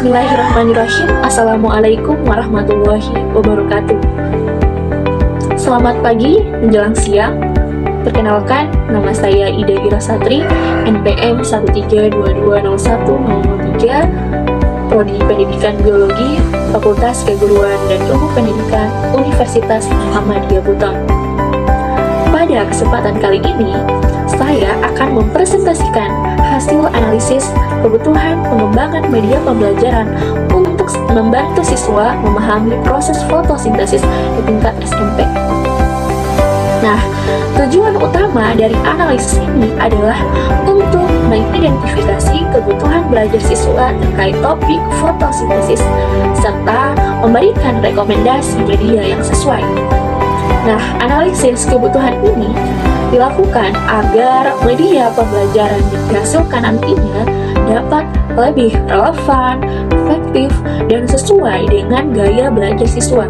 Bismillahirrahmanirrahim. Assalamualaikum warahmatullahi wabarakatuh. Selamat pagi menjelang siang. Perkenalkan, nama saya Ida Wirasatri, NPM 132201003, Prodi Pendidikan Biologi, Fakultas Keguruan dan Ilmu Pendidikan, Universitas Muhammadiyah Buton. Pada kesempatan kali ini, saya akan mempresentasikan hasil analisis kebutuhan pengembangan media pembelajaran untuk membantu siswa memahami proses fotosintesis di tingkat SMP. Nah, tujuan utama dari analisis ini adalah untuk mengidentifikasi kebutuhan belajar siswa terkait topik fotosintesis serta memberikan rekomendasi media yang sesuai. Nah, analisis kebutuhan ini dilakukan agar media pembelajaran yang dihasilkan nantinya dapat lebih relevan, efektif, dan sesuai dengan gaya belajar siswa.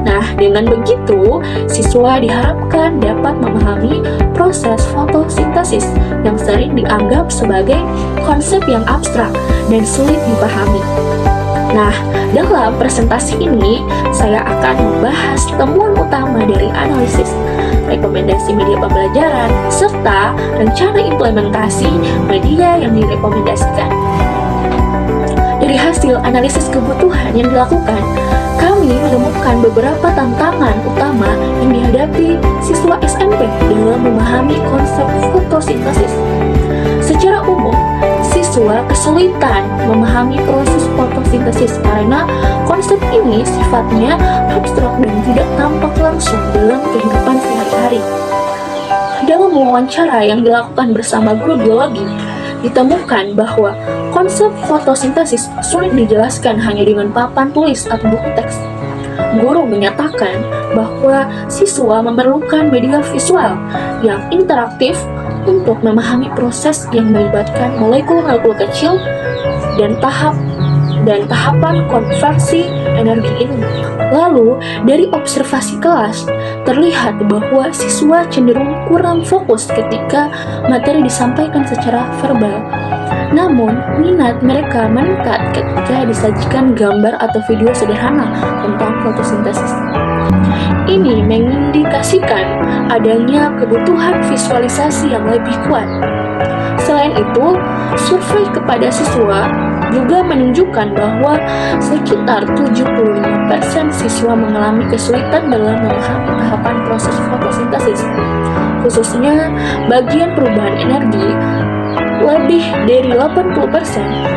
Nah, dengan begitu, siswa diharapkan dapat memahami proses fotosintesis yang sering dianggap sebagai konsep yang abstrak dan sulit dipahami. Nah, dalam presentasi ini, saya akan membahas temuan utama dari analisis, rekomendasi media pembelajaran, serta rencana implementasi media yang direkomendasikan. Dari hasil analisis kebutuhan yang dilakukan, kami menemukan beberapa tantangan utama yang dihadapi siswa SMP dalam memahami konsep fotosintesis. Secara umum, siswa kesulitan memahami proses fotosintesis karena konsep ini sifatnya abstrak dan tidak tampak langsung dalam kehidupan sehari-hari. Dalam wawancara yang dilakukan bersama guru biologi, ditemukan bahwa konsep fotosintesis sulit dijelaskan hanya dengan papan tulis atau buku teks. Guru menyatakan bahwa siswa memerlukan media visual yang interaktif untuk memahami proses yang melibatkan molekul-molekul kecil dan tahapan konversi energi ini. Lalu, dari observasi kelas, terlihat bahwa siswa cenderung kurang fokus ketika materi disampaikan secara verbal. Namun, minat mereka meningkat ketika disajikan gambar atau video sederhana tentang fotosintesis. Ini mengindikasikan adanya kebutuhan visualisasi yang lebih kuat. Selain itu, survei kepada siswa juga menunjukkan bahwa sekitar 75% siswa mengalami kesulitan dalam memahami tahapan proses fotosintesis, khususnya bagian perubahan energi. Lebih dari 80%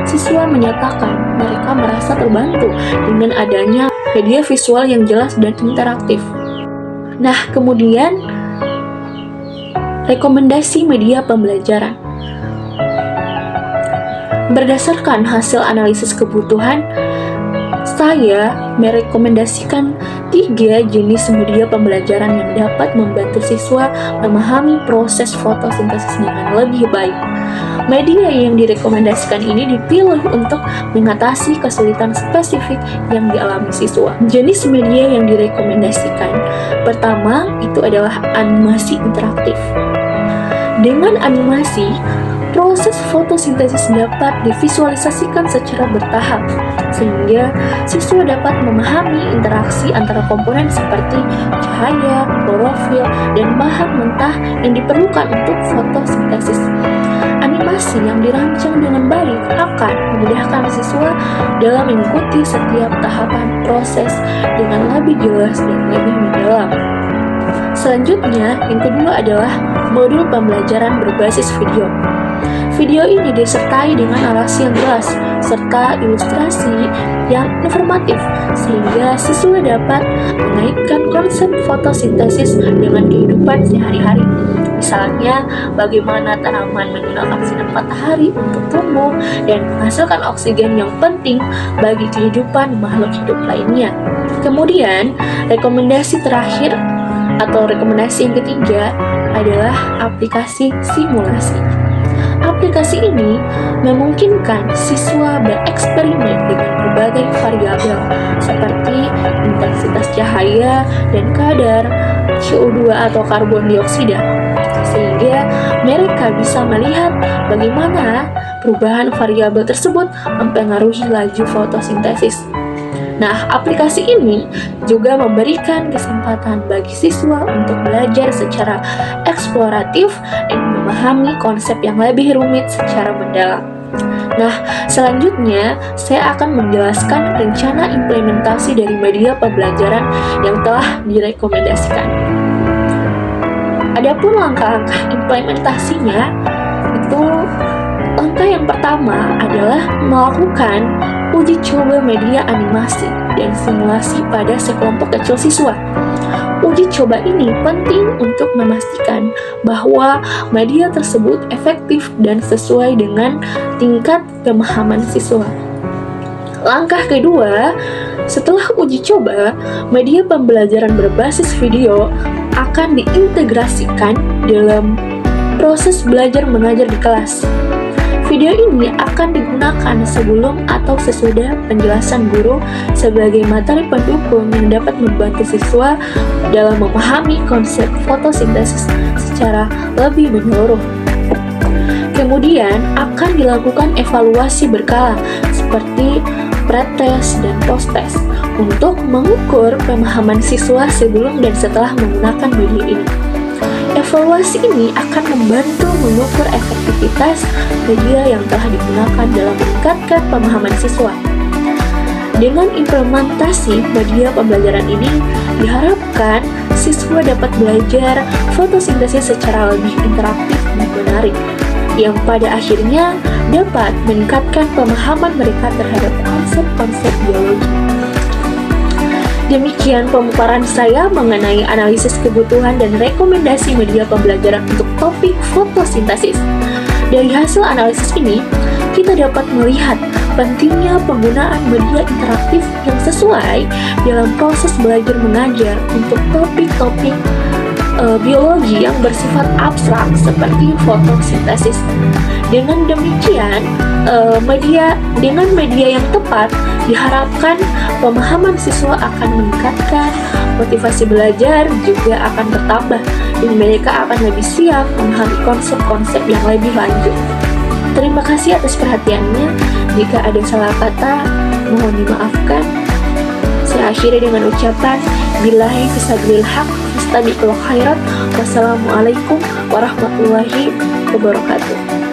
siswa menyatakan mereka merasa terbantu dengan adanya media visual yang jelas dan interaktif. Nah, kemudian rekomendasi media pembelajaran. Berdasarkan hasil analisis kebutuhan, saya merekomendasikan 3 jenis media pembelajaran yang dapat membantu siswa memahami proses fotosintesis dengan lebih baik. Media yang direkomendasikan ini dipilih untuk mengatasi kesulitan spesifik yang dialami siswa. Jenis media yang direkomendasikan, pertama itu adalah animasi interaktif. Dengan animasi, proses fotosintesis dapat divisualisasikan secara bertahap, sehingga siswa dapat memahami interaksi antara komponen seperti cahaya, klorofil, dan bahan mentah yang diperlukan untuk fotosintesis. Animasi yang dirancang dengan baik akan memudahkan siswa dalam mengikuti setiap tahapan proses dengan lebih jelas dan lebih mendalam. Selanjutnya, yang kedua adalah modul pembelajaran berbasis video. Video ini disertai dengan narasi yang jelas serta ilustrasi yang informatif sehingga siswa dapat mengaitkan konsep fotosintesis dengan kehidupan sehari-hari. Misalnya, bagaimana tanaman menggunakan sinar matahari untuk tumbuh dan menghasilkan oksigen yang penting bagi kehidupan makhluk hidup lainnya. Kemudian, rekomendasi terakhir atau rekomendasi yang ketiga adalah aplikasi simulasi. Aplikasi ini memungkinkan siswa bereksperimen dengan berbagai variabel seperti intensitas cahaya dan kadar CO2 atau karbon dioksida, sehingga mereka bisa melihat bagaimana perubahan variabel tersebut mempengaruhi laju fotosintesis. Nah, aplikasi ini juga memberikan kesempatan bagi siswa untuk belajar secara eksploratif dan memahami konsep yang lebih rumit secara mendalam. Nah, selanjutnya saya akan menjelaskan rencana implementasi dari media pembelajaran yang telah direkomendasikan. Adapun langkah-langkah implementasinya, itu langkah yang pertama adalah melakukan uji coba media animasi dan simulasi pada sekelompok kecil siswa. Uji coba ini penting untuk memastikan bahwa media tersebut efektif dan sesuai dengan tingkat pemahaman siswa. Langkah kedua, setelah uji coba, media pembelajaran berbasis video akan diintegrasikan dalam proses belajar mengajar di kelas. Video ini akan digunakan sebelum atau sesudah penjelasan guru sebagai materi pendukung yang dapat membantu siswa dalam memahami konsep fotosintesis secara lebih menyeluruh. Kemudian akan dilakukan evaluasi berkala seperti pretest dan posttest untuk mengukur pemahaman siswa sebelum dan setelah menggunakan media ini. Evaluasi ini akan membantu mengukur efektivitas media yang telah digunakan dalam meningkatkan pemahaman siswa. Dengan implementasi media pembelajaran ini, diharapkan siswa dapat belajar fotosintesis secara lebih interaktif dan menarik, yang pada akhirnya dapat meningkatkan pemahaman mereka terhadap konsep-konsep biologi. Demikian pemaparan saya mengenai analisis kebutuhan dan rekomendasi media pembelajaran untuk topik fotosintesis. Dari hasil analisis ini, kita dapat melihat pentingnya penggunaan media interaktif yang sesuai dalam proses belajar mengajar untuk topik-topik biologi yang bersifat abstrak seperti fotosintesis. Dengan demikian, dengan media yang tepat, diharapkan pemahaman siswa akan meningkatkan, motivasi belajar juga akan bertambah, dan mereka akan lebih siap memahami konsep-konsep yang lebih lanjut. Terima kasih atas perhatiannya. Jika ada salah kata, mohon dimaafkan. Saya akhiri dengan ucapan billahi fisabilil haq fastabiqul khairat. Wassalamualaikum warahmatullahi wabarakatuh.